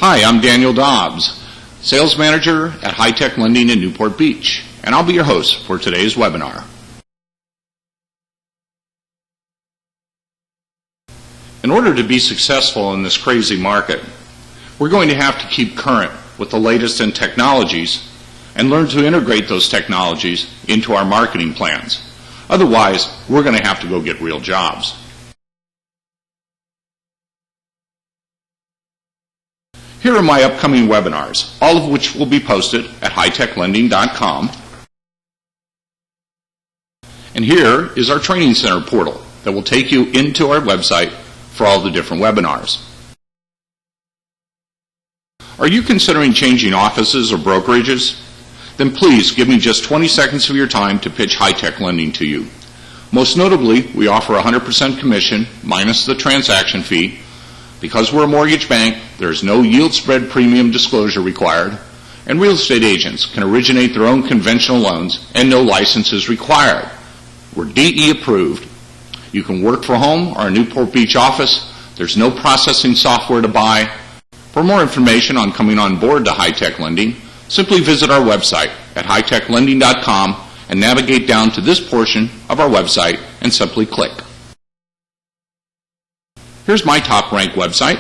Hi, I'm Daniel Dobbs, Sales Manager at High Tech Lending in Newport Beach, and I'll be your host for today's webinar. In order to be successful in this crazy market, we're going to have to keep current with the latest in technologies and learn to integrate those technologies into our marketing plans. Otherwise, we're going to have to go get real jobs. Here are my upcoming webinars, all of which will be posted at hightechlending.com. And here is our training center portal that will take you into our website for all the different webinars. Are you considering changing offices or brokerages? Then please give me just 20 seconds of your time to pitch High Tech Lending to you. Most notably, we offer 100% commission minus the transaction fee. Because we're a mortgage bank, there is no yield spread premium disclosure required, and real estate agents can originate their own conventional loans and no license is required. We're DE approved. You can work from home or a Newport Beach office. There's no processing software to buy. For more information on coming on board to High Tech Lending, simply visit our website at hightechlending.com and navigate down to this portion of our website and simply click. Here's my top-ranked website.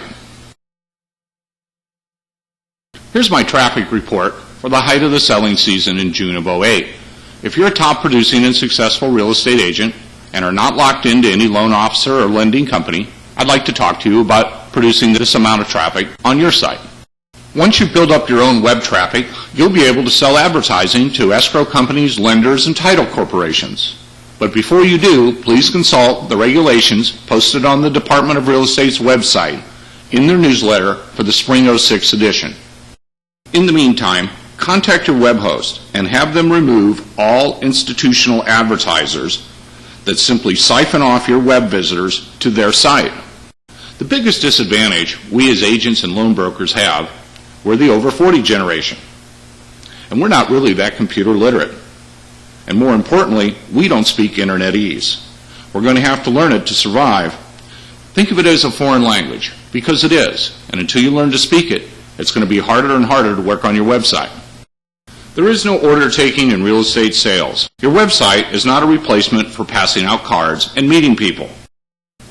Here's my traffic report for the height of the selling season in June of '08. If you're a top-producing and successful real estate agent and are not locked into any loan officer or lending company, I'd like to talk to you about producing this amount of traffic on your site. Once you build up your own web traffic, you'll be able to sell advertising to escrow companies, lenders, and title corporations. But before you do, please consult the regulations posted on the Department of Real Estate's website in their newsletter for the Spring '06 edition. In the meantime, contact your web host and have them remove all institutional advertisers that simply siphon off your web visitors to their site. The biggest disadvantage we as agents and loan brokers have, we're the over 40 generation. And we're not really that computer literate. And more importantly, we don't speak Internetese. We're going to have to learn it to survive. Think of it as a foreign language, because it is. And until you learn to speak it, it's going to be harder and harder to work on your website. There is no order taking in real estate sales. Your website is not a replacement for passing out cards and meeting people.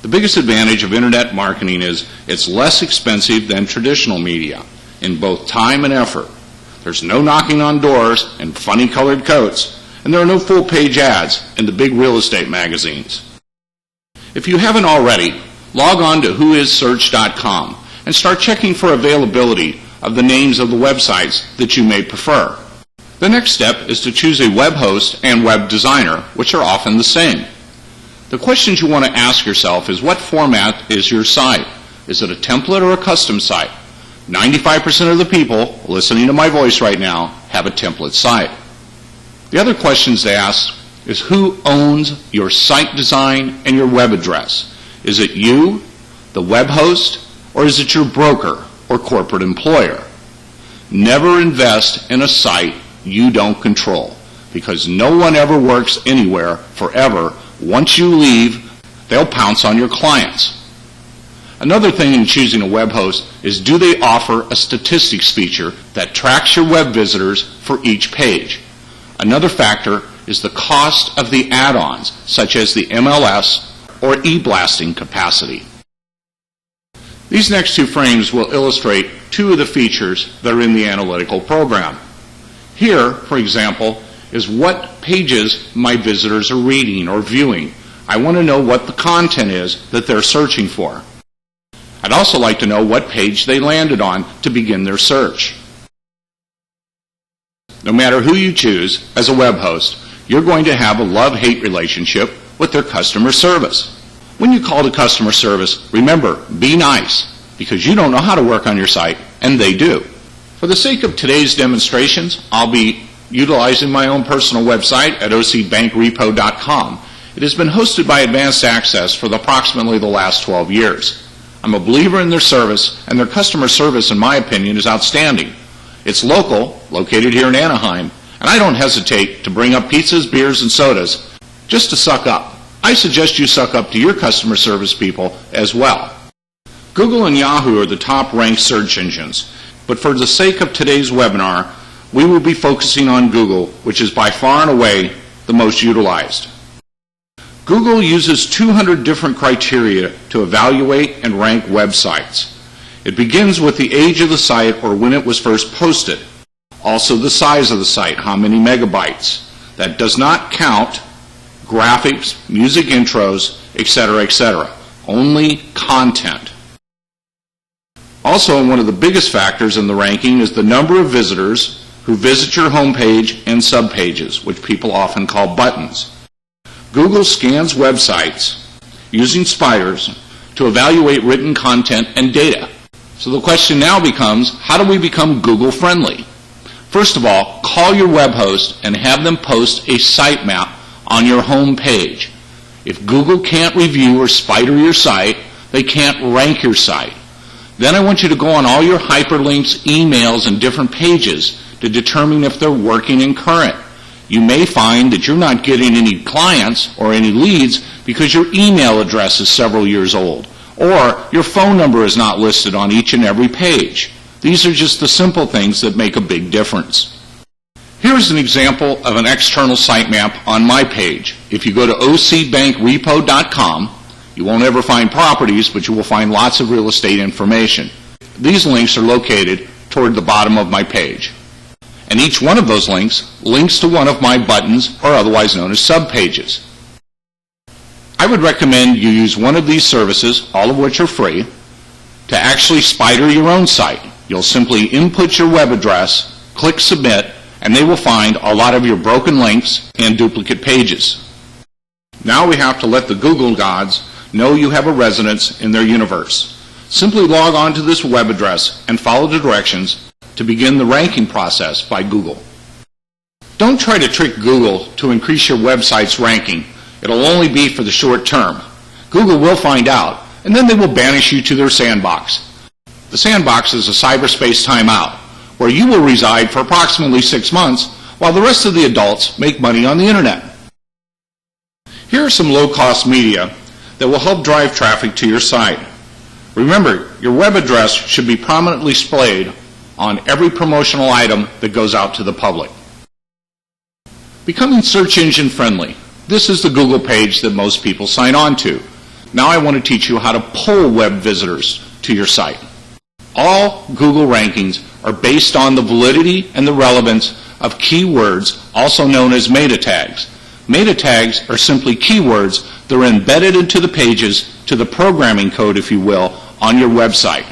The biggest advantage of Internet marketing is it's less expensive than traditional media in both time and effort. There's no knocking on doors and funny colored coats. And there are no full-page ads in the big real estate magazines. If you haven't already, log on to whoissearch.com and start checking for availability of the names of the websites that you may prefer. The next step is to choose a web host and web designer, which are often the same. The questions you want to ask yourself is, what format is your site? Is it a template or a custom site? 95% of the people listening to my voice right now have a template site. The other questions to ask is, who owns your site design and your web address? Is it you, the web host, or is it your broker or corporate employer? Never invest in a site you don't control, because no one ever works anywhere forever. Once you leave, they'll pounce on your clients. Another thing in choosing a web host is, do they offer a statistics feature that tracks your web visitors for each page? Another factor is the cost of the add-ons, such as the MLS or e-blasting capacity. These next two frames will illustrate two of the features that are in the analytical program. Here, for example, is what pages my visitors are reading or viewing. I want to know what the content is that they're searching for. I'd also like to know what page they landed on to begin their search. No matter who you choose as a web host, you're going to have a love-hate relationship with their customer service. When you call to customer service, remember, be nice, because you don't know how to work on your site, and they do. For the sake of today's demonstrations, I'll be utilizing my own personal website at ocbankrepo.com. It has been hosted by Advanced Access for approximately the last 12 years. I'm a believer in their service, and their customer service, in my opinion, is outstanding. It's local, located here in Anaheim, and I don't hesitate to bring up pizzas, beers, and sodas just to suck up. I suggest you suck up to your customer service people as well. Google and Yahoo are the top-ranked search engines, but for the sake of today's webinar, we will be focusing on Google, which is by far and away the most utilized. Google uses 200 different criteria to evaluate and rank websites. It begins with the age of the site or when it was first posted. Also the size of the site, how many megabytes. That does not count graphics, music intros, etc., etc. Only content. Also, one of the biggest factors in the ranking is the number of visitors who visit your homepage and subpages, which people often call buttons. Google scans websites using spiders to evaluate written content and data. So the question now becomes, how do we become Google friendly? First of all, call your web host and have them post a sitemap on your home page. If Google can't review or spider your site, they can't rank your site. Then I want you to go on all your hyperlinks, emails, and different pages to determine if they're working and current. You may find that you're not getting any clients or any leads because your email address is several years old, or your phone number is not listed on each and every page. These are just the simple things that make a big difference. Here's an example of an external sitemap on my page. If you go to ocbankrepo.com, you won't ever find properties, but you will find lots of real estate information. These links are located toward the bottom of my page. And each one of those links links to one of my buttons, or otherwise known as subpages. I would recommend you use one of these services, all of which are free, to actually spider your own site. You'll simply input your web address, click submit, and they will find a lot of your broken links and duplicate pages. Now we have to let the Google gods know you have a residence in their universe. Simply log on to this web address and follow the directions to begin the ranking process by Google. Don't try to trick Google to increase your website's ranking. It'll only be for the short term. Google will find out, and then they will banish you to their sandbox. The sandbox is a cyberspace timeout, where you will reside for approximately 6 months while the rest of the adults make money on the internet. Here are some low-cost media that will help drive traffic to your site. Remember, your web address should be prominently displayed on every promotional item that goes out to the public. Becoming search engine friendly. This is the Google page that most people sign on to. Now I want to teach you how to pull web visitors to your site. All Google rankings are based on the validity and the relevance of keywords, also known as meta tags. Meta tags are simply keywords that are embedded into the pages, to the programming code, if you will, on your website.